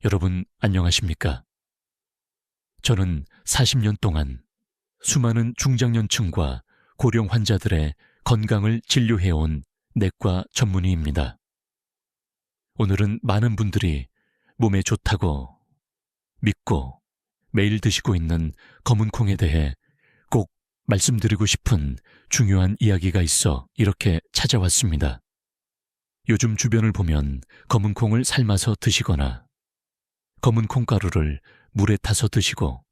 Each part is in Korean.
여러분 안녕하십니까? 저는 40년 동안 수많은 중장년층과 고령 환자들의 건강을 진료해온 내과 전문의입니다. 오늘은 많은 분들이 몸에 좋다고 믿고 매일 드시고 있는 검은콩에 대해 꼭 말씀드리고 싶은 중요한 이야기가 있어 이렇게 찾아왔습니다. 요즘 주변을 보면 검은콩을 삶아서 드시거나 검은 콩가루를 물에 타서 드시고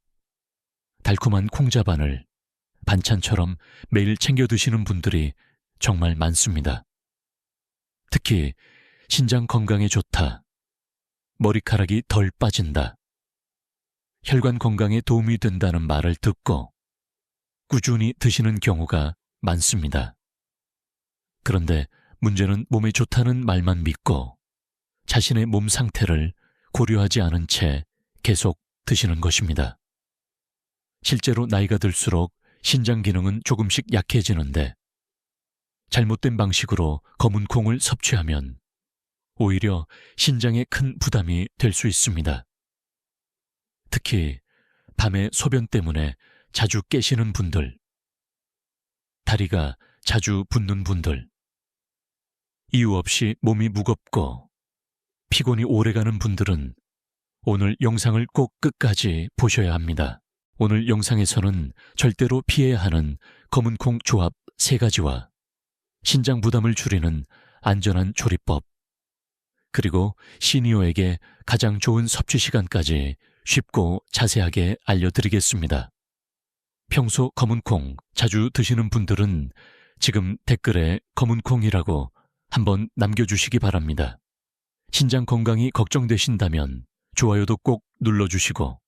달콤한 콩자반을 반찬처럼 매일 챙겨 드시는 분들이 정말 많습니다. 특히 신장 건강에 좋다, 머리카락이 덜 빠진다, 혈관 건강에 도움이 된다는 말을 듣고 꾸준히 드시는 경우가 많습니다. 그런데 문제는 몸에 좋다는 말만 믿고 자신의 몸 상태를 고려하지 않은 채 계속 드시는 것입니다. 실제로 나이가 들수록 신장 기능은 조금씩 약해지는데 잘못된 방식으로 검은 콩을 섭취하면 오히려 신장에 큰 부담이 될 수 있습니다. 특히 밤에 소변 때문에 자주 깨시는 분들, 다리가 자주 붓는 분들, 이유 없이 몸이 무겁고 피곤이 오래가는 분들은 오늘 영상을 꼭 끝까지 보셔야 합니다. 오늘 영상에서는 절대로 피해야 하는 검은콩 조합 3가지와 신장 부담을 줄이는 안전한 조리법, 그리고 시니어에게 가장 좋은 섭취 시간까지 쉽고 자세하게 알려드리겠습니다. 평소 검은콩 자주 드시는 분들은 지금 댓글에 검은콩이라고 한번 남겨주시기 바랍니다. 신장 건강이 걱정되신다면 좋아요도 꼭 눌러주시고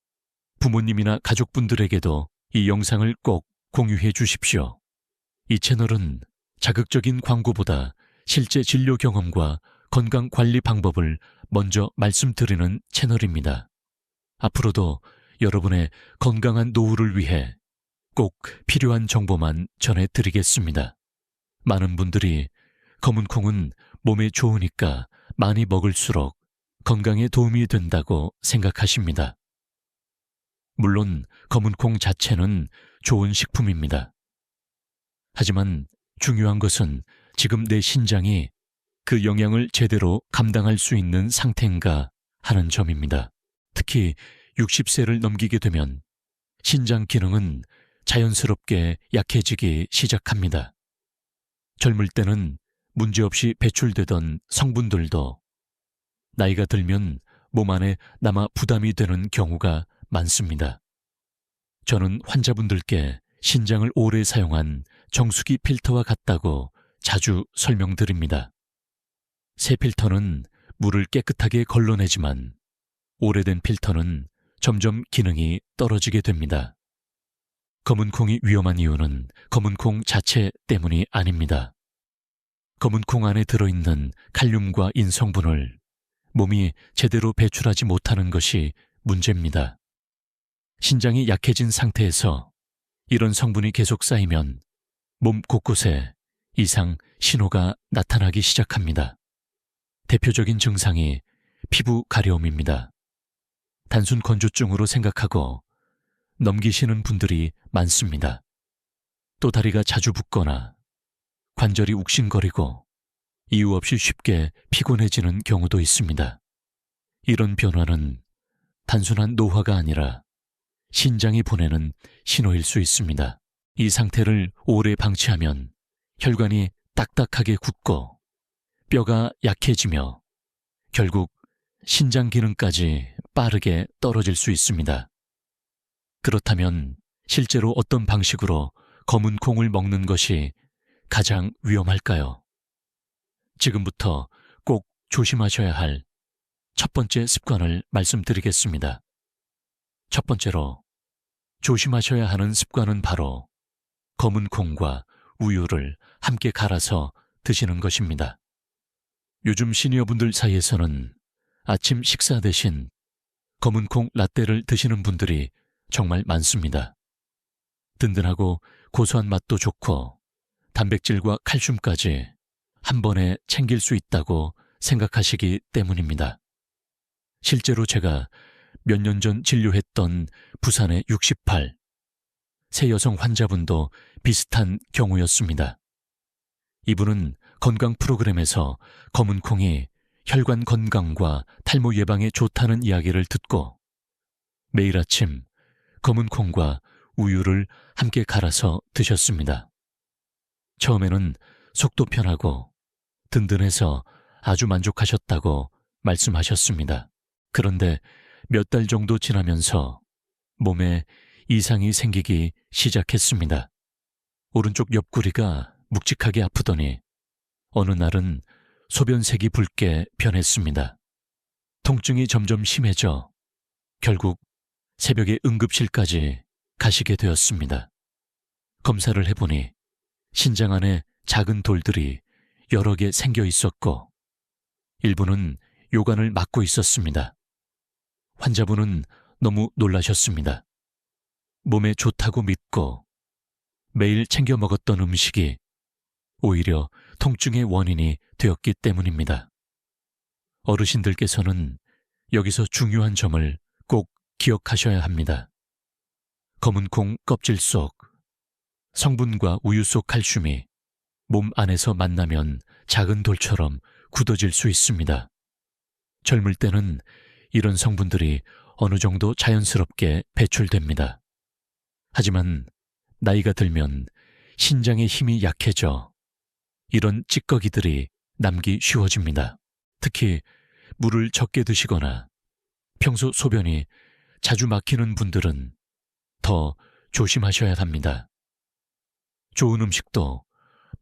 부모님이나 가족분들에게도 이 영상을 꼭 공유해 주십시오. 이 채널은 자극적인 광고보다 실제 진료 경험과 건강관리 방법을 먼저 말씀드리는 채널입니다. 앞으로도 여러분의 건강한 노후를 위해 꼭 필요한 정보만 전해드리겠습니다. 많은 분들이 검은콩은 몸에 좋으니까 많이 먹을수록 건강에 도움이 된다고 생각하십니다. 물론 검은콩 자체는 좋은 식품입니다. 하지만 중요한 것은 지금 내 신장이 그 영향을 제대로 감당할 수 있는 상태인가 하는 점입니다. 특히 60세를 넘기게 되면 신장 기능은 자연스럽게 약해지기 시작합니다. 젊을 때는 문제없이 배출되던 성분들도 나이가 들면 몸 안에 남아 부담이 되는 경우가 많습니다. 저는 환자분들께 신장을 오래 사용한 정수기 필터와 같다고 자주 설명드립니다. 새 필터는 물을 깨끗하게 걸러내지만 오래된 필터는 점점 기능이 떨어지게 됩니다. 검은콩이 위험한 이유는 검은콩 자체 때문이 아닙니다. 검은콩 안에 들어있는 칼륨과 인성분을 몸이 제대로 배출하지 못하는 것이 문제입니다. 신장이 약해진 상태에서 이런 성분이 계속 쌓이면 몸 곳곳에 이상 신호가 나타나기 시작합니다. 대표적인 증상이 피부 가려움입니다. 단순 건조증으로 생각하고 넘기시는 분들이 많습니다. 또 다리가 자주 붓거나 관절이 욱신거리고 이유 없이 쉽게 피곤해지는 경우도 있습니다. 이런 변화는 단순한 노화가 아니라 신장이 보내는 신호일 수 있습니다. 이 상태를 오래 방치하면 혈관이 딱딱하게 굳고 뼈가 약해지며 결국 신장 기능까지 빠르게 떨어질 수 있습니다. 그렇다면 실제로 어떤 방식으로 검은 콩을 먹는 것이 가장 위험할까요? 지금부터 꼭 조심하셔야 할 첫 번째 습관을 말씀드리겠습니다. 첫 번째로 조심하셔야 하는 습관은 바로 검은 콩과 우유를 함께 갈아서 드시는 것입니다. 요즘 시니어분들 사이에서는 아침 식사 대신 검은 콩 라떼를 드시는 분들이 정말 많습니다. 든든하고 고소한 맛도 좋고 단백질과 칼슘까지 한 번에 챙길 수 있다고 생각하시기 때문입니다. 실제로 제가 몇 년 전 진료했던 부산의 68, 새 여성 환자분도 비슷한 경우였습니다. 이분은 건강 프로그램에서 검은 콩이 혈관 건강과 탈모 예방에 좋다는 이야기를 듣고 매일 아침 검은 콩과 우유를 함께 갈아서 드셨습니다. 처음에는 속도 편하고 든든해서 아주 만족하셨다고 말씀하셨습니다. 그런데 몇 달 정도 지나면서 몸에 이상이 생기기 시작했습니다. 오른쪽 옆구리가 묵직하게 아프더니 어느 날은 소변색이 붉게 변했습니다. 통증이 점점 심해져 결국 새벽에 응급실까지 가시게 되었습니다. 검사를 해보니 신장 안에 작은 돌들이 여러 개 생겨 있었고 일부는 요관을 막고 있었습니다. 환자분은 너무 놀라셨습니다. 몸에 좋다고 믿고 매일 챙겨 먹었던 음식이 오히려 통증의 원인이 되었기 때문입니다. 어르신들께서는 여기서 중요한 점을 꼭 기억하셔야 합니다. 검은 콩 껍질 속 성분과 우유 속 칼슘이 몸 안에서 만나면 작은 돌처럼 굳어질 수 있습니다. 젊을 때는 이런 성분들이 어느 정도 자연스럽게 배출됩니다. 하지만 나이가 들면 신장의 힘이 약해져 이런 찌꺼기들이 남기 쉬워집니다. 특히 물을 적게 드시거나 평소 소변이 자주 막히는 분들은 더 조심하셔야 합니다. 좋은 음식도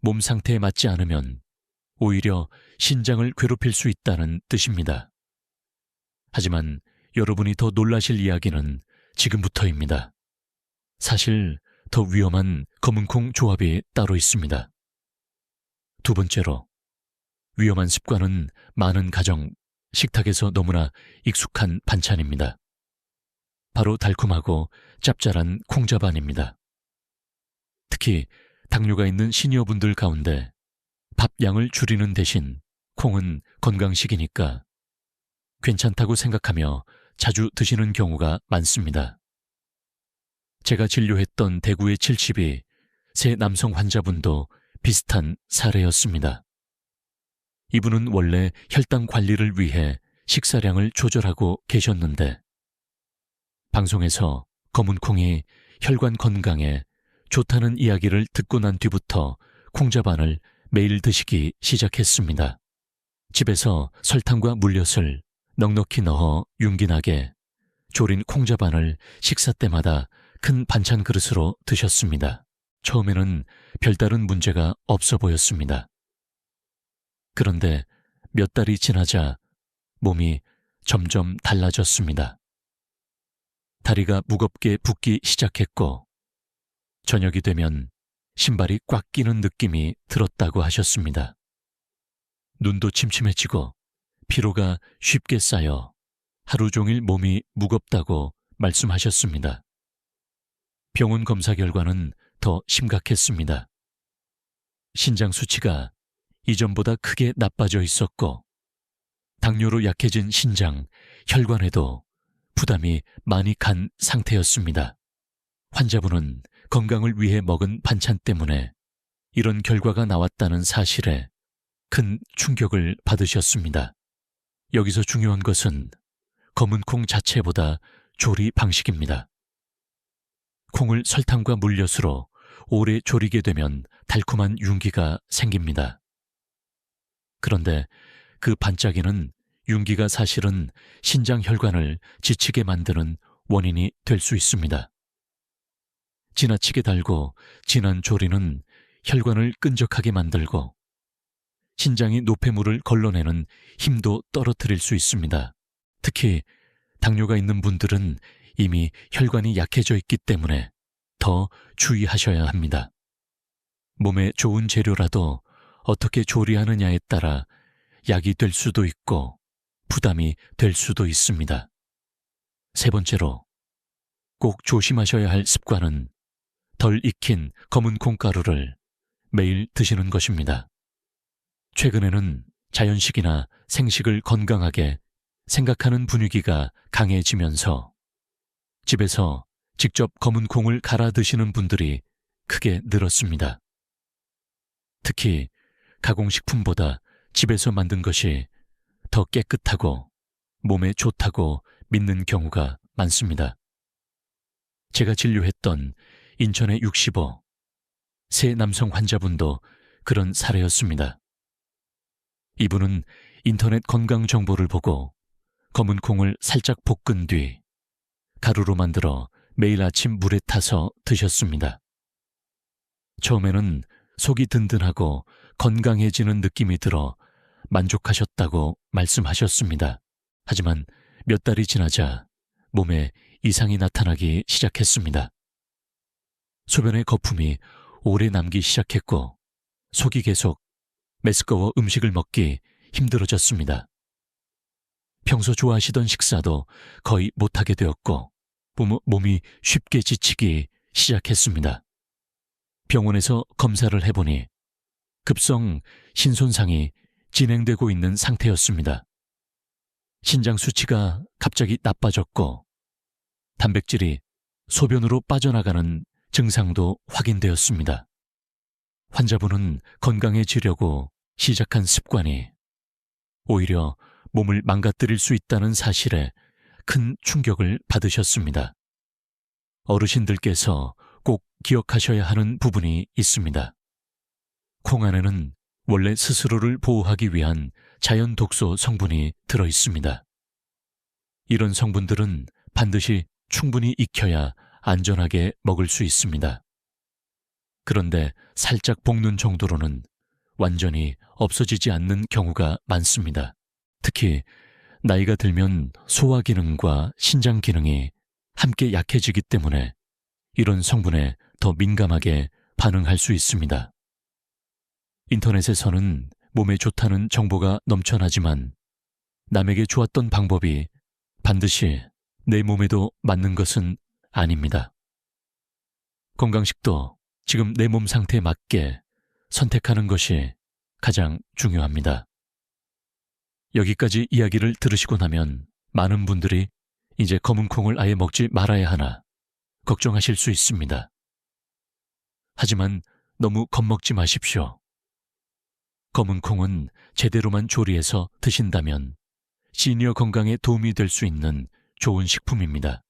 몸 상태에 맞지 않으면 오히려 신장을 괴롭힐 수 있다는 뜻입니다. 하지만 여러분이 더 놀라실 이야기는 지금부터입니다. 사실 더 위험한 검은콩 조합이 따로 있습니다. 두 번째로, 위험한 습관은 많은 가정, 식탁에서 너무나 익숙한 반찬입니다. 바로 달콤하고 짭짤한 콩자반입니다. 특히 당뇨가 있는 시니어분들 가운데 밥 양을 줄이는 대신 콩은 건강식이니까 괜찮다고 생각하며 자주 드시는 경우가 많습니다. 제가 진료했던 대구의 70이 새 남성 환자분도 비슷한 사례였습니다. 이분은 원래 혈당 관리를 위해 식사량을 조절하고 계셨는데 방송에서 검은 콩이 혈관 건강에 좋다는 이야기를 듣고 난 뒤부터 콩자반을 매일 드시기 시작했습니다. 집에서 설탕과 물엿을 넉넉히 넣어 윤기나게 졸인 콩자반을 식사 때마다 큰 반찬 그릇으로 드셨습니다. 처음에는 별다른 문제가 없어 보였습니다. 그런데 몇 달이 지나자 몸이 점점 달라졌습니다. 다리가 무겁게 붓기 시작했고 저녁이 되면 신발이 꽉 끼는 느낌이 들었다고 하셨습니다. 눈도 침침해지고 피로가 쉽게 쌓여 하루 종일 몸이 무겁다고 말씀하셨습니다. 병원 검사 결과는 더 심각했습니다. 신장 수치가 이전보다 크게 나빠져 있었고 당뇨로 약해진 신장, 혈관에도 부담이 많이 간 상태였습니다. 환자분은 건강을 위해 먹은 반찬 때문에 이런 결과가 나왔다는 사실에 큰 충격을 받으셨습니다. 여기서 중요한 것은 검은 콩 자체보다 조리 방식입니다. 콩을 설탕과 물엿으로 오래 졸이게 되면 달콤한 윤기가 생깁니다. 그런데 그 반짝이는 윤기가 사실은 신장 혈관을 지치게 만드는 원인이 될 수 있습니다. 지나치게 달고 진한 조리는 혈관을 끈적하게 만들고 신장이 노폐물을 걸러내는 힘도 떨어뜨릴 수 있습니다. 특히 당뇨가 있는 분들은 이미 혈관이 약해져 있기 때문에 더 주의하셔야 합니다. 몸에 좋은 재료라도 어떻게 조리하느냐에 따라 약이 될 수도 있고 부담이 될 수도 있습니다. 세 번째로, 꼭 조심하셔야 할 습관은 덜 익힌 검은 콩가루를 매일 드시는 것입니다. 최근에는 자연식이나 생식을 건강하게 생각하는 분위기가 강해지면서 집에서 직접 검은 콩을 갈아 드시는 분들이 크게 늘었습니다. 특히 가공식품보다 집에서 만든 것이 더 깨끗하고 몸에 좋다고 믿는 경우가 많습니다. 제가 진료했던 인천의 65, 세 남성 환자분도 그런 사례였습니다. 이분은 인터넷 건강 정보를 보고 검은 콩을 살짝 볶은 뒤 가루로 만들어 매일 아침 물에 타서 드셨습니다. 처음에는 속이 든든하고 건강해지는 느낌이 들어 만족하셨다고 말씀하셨습니다. 하지만 몇 달이 지나자 몸에 이상이 나타나기 시작했습니다. 소변의 거품이 오래 남기 시작했고 속이 계속 메스꺼워 음식을 먹기 힘들어졌습니다. 평소 좋아하시던 식사도 거의 못하게 되었고 몸이 쉽게 지치기 시작했습니다. 병원에서 검사를 해보니 급성 신손상이 진행되고 있는 상태였습니다. 신장 수치가 갑자기 나빠졌고 단백질이 소변으로 빠져나가는 증상도 확인되었습니다. 환자분은 건강해지려고 시작한 습관이 오히려 몸을 망가뜨릴 수 있다는 사실에 큰 충격을 받으셨습니다. 어르신들께서 꼭 기억하셔야 하는 부분이 있습니다. 콩 안에는 원래 스스로를 보호하기 위한 자연 독소 성분이 들어 있습니다. 이런 성분들은 반드시 충분히 익혀야 안전하게 먹을 수 있습니다. 그런데 살짝 볶는 정도로는 완전히 없어지지 않는 경우가 많습니다. 특히 나이가 들면 소화 기능과 신장 기능이 함께 약해지기 때문에 이런 성분에 더 민감하게 반응할 수 있습니다. 인터넷에서는 몸에 좋다는 정보가 넘쳐나지만 남에게 좋았던 방법이 반드시 내 몸에도 맞는 것은 아닙니다. 건강식도 지금 내 몸 상태에 맞게 선택하는 것이 가장 중요합니다. 여기까지 이야기를 들으시고 나면 많은 분들이 이제 검은 콩을 아예 먹지 말아야 하나 걱정하실 수 있습니다. 하지만 너무 겁먹지 마십시오. 검은 콩은 제대로만 조리해서 드신다면 시니어 건강에 도움이 될 수 있는 좋은 식품입니다.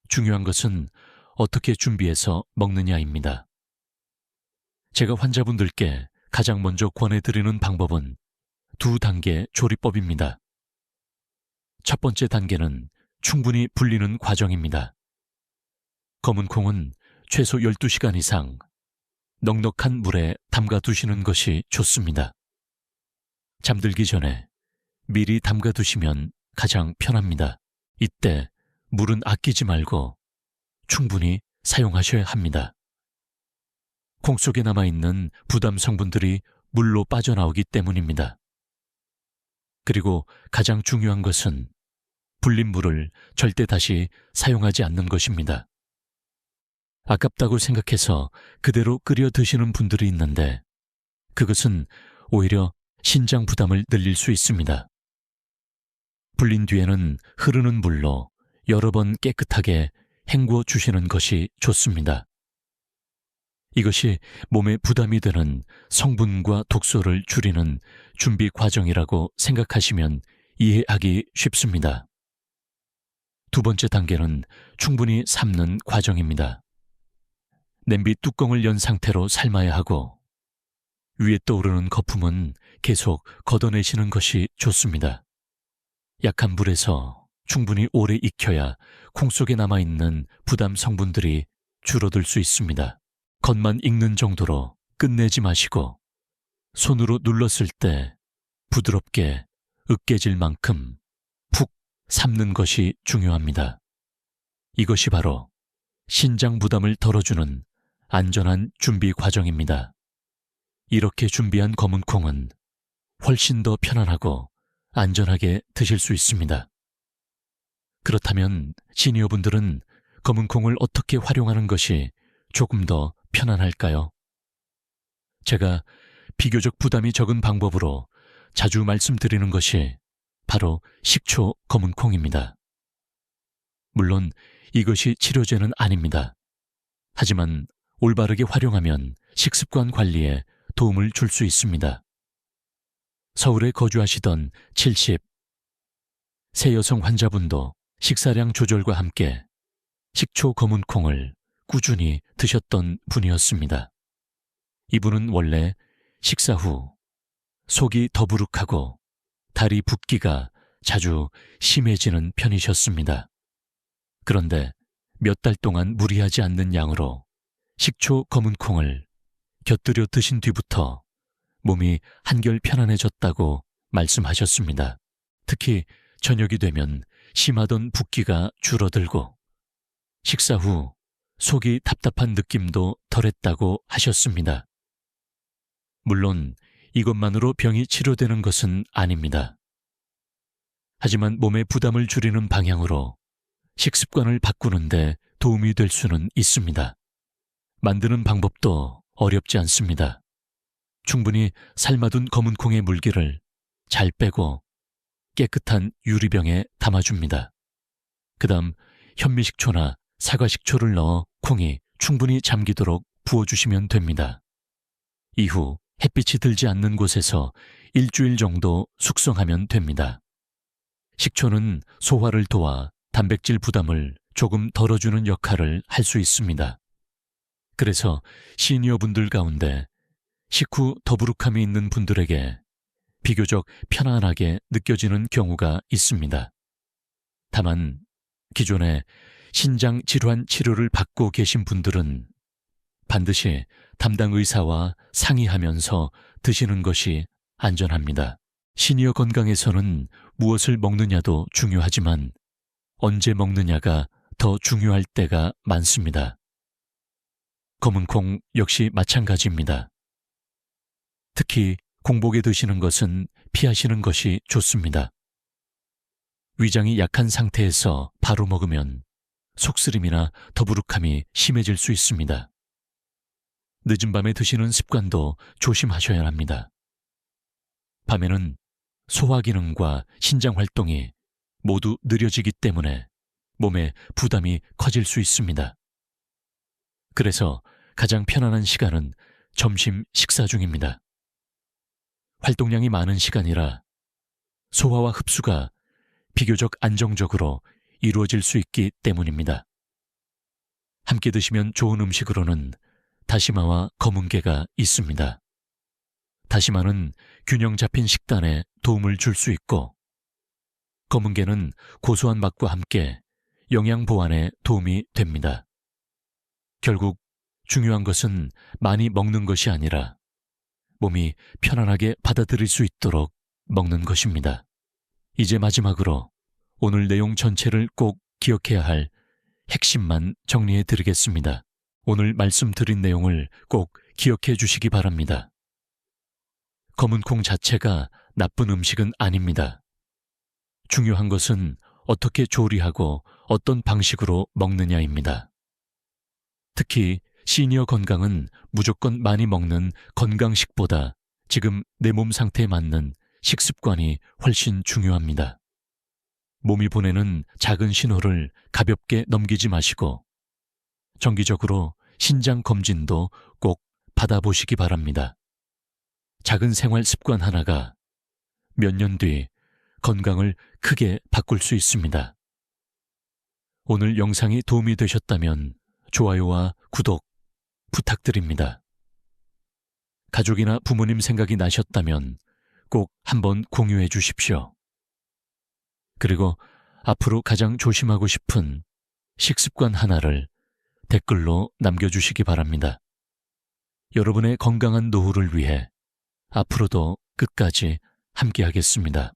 중요한 것은 어떻게 준비해서 먹느냐입니다. 제가 환자분들께 가장 먼저 권해드리는 방법은 2단계 조리법입니다. 첫 번째 단계는 충분히 불리는 과정입니다. 검은 콩은 최소 12시간 이상 넉넉한 물에 담가 두시는 것이 좋습니다. 잠들기 전에 미리 담가 두시면 가장 편합니다. 이때 물은 아끼지 말고 충분히 사용하셔야 합니다. 콩 속에 남아있는 부담 성분들이 물로 빠져나오기 때문입니다. 그리고 가장 중요한 것은 불린 물을 절대 다시 사용하지 않는 것입니다. 아깝다고 생각해서 그대로 끓여 드시는 분들이 있는데 그것은 오히려 신장 부담을 늘릴 수 있습니다. 불린 뒤에는 흐르는 물로 여러 번 깨끗하게 헹궈 주시는 것이 좋습니다. 이것이 몸에 부담이 되는 성분과 독소를 줄이는 준비 과정이라고 생각하시면 이해하기 쉽습니다. 두 번째 단계는 충분히 삶는 과정입니다. 냄비 뚜껑을 연 상태로 삶아야 하고 위에 떠오르는 거품은 계속 걷어내시는 것이 좋습니다. 약한 불에서 충분히 오래 익혀야 콩 속에 남아있는 부담 성분들이 줄어들 수 있습니다. 겉만 익는 정도로 끝내지 마시고 손으로 눌렀을 때 부드럽게 으깨질 만큼 푹 삶는 것이 중요합니다. 이것이 바로 신장 부담을 덜어주는 안전한 준비 과정입니다. 이렇게 준비한 검은 콩은 훨씬 더 편안하고 안전하게 드실 수 있습니다. 그렇다면 시니어분들은 검은 콩을 어떻게 활용하는 것이 조금 더 편안할까요? 제가 비교적 부담이 적은 방법으로 자주 말씀드리는 것이 바로 식초 검은콩입니다. 물론 이것이 치료제는 아닙니다. 하지만 올바르게 활용하면 식습관 관리에 도움을 줄 수 있습니다. 서울에 거주하시던 70세 여성 환자분도 식사량 조절과 함께 식초 검은콩을 꾸준히 드셨던 분이었습니다. 이분은 원래 식사 후 속이 더부룩하고 다리 붓기가 자주 심해지는 편이셨습니다. 그런데 몇 달 동안 무리하지 않는 양으로 식초 검은콩을 곁들여 드신 뒤부터 몸이 한결 편안해졌다고 말씀하셨습니다. 특히 저녁이 되면 심하던 붓기가 줄어들고 식사 후 속이 답답한 느낌도 덜했다고 하셨습니다. 물론 이것만으로 병이 치료되는 것은 아닙니다. 하지만 몸의 부담을 줄이는 방향으로 식습관을 바꾸는데 도움이 될 수는 있습니다. 만드는 방법도 어렵지 않습니다. 충분히 삶아둔 검은콩의 물기를 잘 빼고 깨끗한 유리병에 담아줍니다. 그 다음 현미식초나 사과식초를 넣어 콩이 충분히 잠기도록 부어주시면 됩니다. 이후 햇빛이 들지 않는 곳에서 일주일 정도 숙성하면 됩니다. 식초는 소화를 도와 단백질 부담을 조금 덜어주는 역할을 할 수 있습니다. 그래서 시니어분들 가운데 식후 더부룩함이 있는 분들에게 비교적 편안하게 느껴지는 경우가 있습니다. 다만 기존에 신장 질환 치료를 받고 계신 분들은 반드시 담당 의사와 상의하면서 드시는 것이 안전합니다. 시니어 건강에서는 무엇을 먹느냐도 중요하지만 언제 먹느냐가 더 중요할 때가 많습니다. 검은콩 역시 마찬가지입니다. 특히 공복에 드시는 것은 피하시는 것이 좋습니다. 위장이 약한 상태에서 바로 먹으면 속쓰림이나 더부룩함이 심해질 수 있습니다. 늦은 밤에 드시는 습관도 조심하셔야 합니다. 밤에는 소화 기능과 신장 활동이 모두 느려지기 때문에 몸에 부담이 커질 수 있습니다. 그래서 가장 편안한 시간은 점심 식사 중입니다. 활동량이 많은 시간이라 소화와 흡수가 비교적 안정적으로 이루어질 수 있기 때문입니다. 함께 드시면 좋은 음식으로는 다시마와 검은깨가 있습니다. 다시마는 균형 잡힌 식단에 도움을 줄 수 있고 검은깨는 고소한 맛과 함께 영양 보완에 도움이 됩니다. 결국 중요한 것은 많이 먹는 것이 아니라 몸이 편안하게 받아들일 수 있도록 먹는 것입니다. 이제 마지막으로 오늘 내용 전체를 꼭 기억해야 할 핵심만 정리해 드리겠습니다. 오늘 말씀드린 내용을 꼭 기억해 주시기 바랍니다. 검은콩 자체가 나쁜 음식은 아닙니다. 중요한 것은 어떻게 조리하고 어떤 방식으로 먹느냐입니다. 특히 시니어 건강은 무조건 많이 먹는 건강식보다 지금 내 몸 상태에 맞는 식습관이 훨씬 중요합니다. 몸이 보내는 작은 신호를 가볍게 넘기지 마시고 정기적으로 신장 검진도 꼭 받아보시기 바랍니다. 작은 생활 습관 하나가 몇 년 뒤 건강을 크게 바꿀 수 있습니다. 오늘 영상이 도움이 되셨다면 좋아요와 구독 부탁드립니다. 가족이나 부모님 생각이 나셨다면 꼭 한번 공유해 주십시오. 그리고 앞으로 가장 조심하고 싶은 식습관 하나를 댓글로 남겨주시기 바랍니다. 여러분의 건강한 노후를 위해 앞으로도 끝까지 함께하겠습니다.